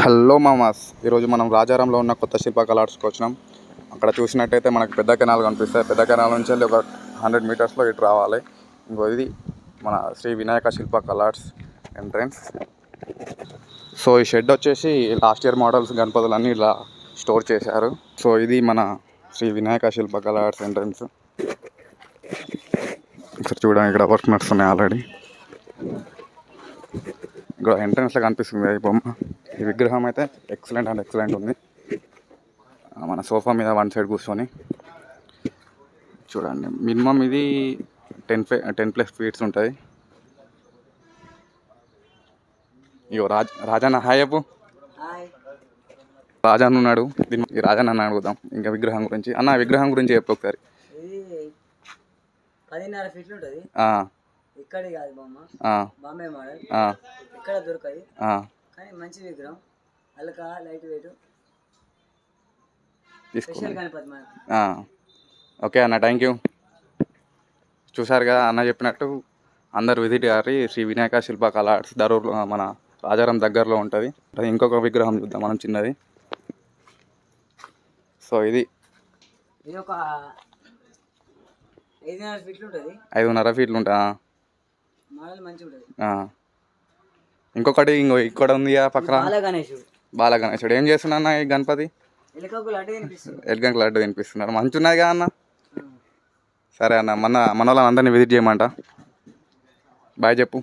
Hello మామాస్, ఈరోజు మనం రాజారంలో ఉన్న కొత్త శిల్పకళ ఆర్ట్స్కి వచ్చినాం. అక్కడ చూసినట్టయితే మనకు పెద్ద కెనాల్ కనిపిస్తాయి. పెద్ద కెనాల్ నుంచి వెళ్ళి ఒక 100 మీటర్స్లో ఇటు రావాలి. ఇంకో ఇది మన శ్రీ వినాయక శిల్పకళ ఆర్ట్స్ ఎంట్రన్స్. సో ఈ షెడ్ వచ్చేసి లాస్ట్ ఇయర్ మోడల్స్ గణపతులన్నీ ఇలా స్టోర్ చేశారు. సో ఇది మన శ్రీ వినాయక శిల్పకళ ఆర్ట్స్ ఎంట్రన్స్. ఇక్కడ చూడండి, ఇక్కడ వర్క్ నడుస్తున్నాయి ఆల్రెడీ. ఇక్కడ ఎంట్రన్స్లో కనిపిస్తుంది ఈ బొమ్మ. ఈ విగ్రహం అయితే ఎక్సలెంట్ ఉంది. మన సోఫా మీద వన్ సైడ్ కూర్చొని చూడండి. మినిమం ఇది 10+ ఫీట్స్ ఉంటుంది. ఇగో రాజన్న హాయ్ చెప్పు. రాజన్న ఉన్నాడు. ఈ రాజన్న అడుగుదాం ఇంకా విగ్రహం గురించి. అన్న విగ్రహం గురించి చెప్పు ఒకసారి. 10.5 ఫీట్లు ఉంటుంది. ఇక్కడ కాదు బొమ్మ, బాంబే మోడల్. ఇక్కడ దొరకదు కానీ మంచి విగ్రహం, అల్క లైట్ వెయిట్, స్పెషల్ గణపతి మన. ఓకే అన్న, థ్యాంక్ యూ. చూసారు కదా అన్న చెప్పినట్టు అందరు విజిట్ గారి శ్రీ వినాయక శిల్పకళ ఆర్ట్స్ దరూర్ మన రాజారం దగ్గరలో ఉంటుంది. ఇంకొక విగ్రహం చూద్దాం మనం, చిన్నది. సో ఇది ఒక 5.5 ఫీట్లు ఉంటుంది. 5.5 ఫీట్లు ఉంటా. మోడల్ మంచిగా ఉంటుంది. ఇంకొకటి ఇక్కడ ఉంది పక్కన, బాలగణేశుడు. ఏం చేస్తున్నా ఈ గణపతి? ఎలుకకు లడ్డు తినిపిస్తున్నారు. మంచి ఉన్నది కదా అన్న. సరే అన్న, మన వాళ్ళని అందరినీ విజిట్ చేయమంట. బాయ్ చెప్పు.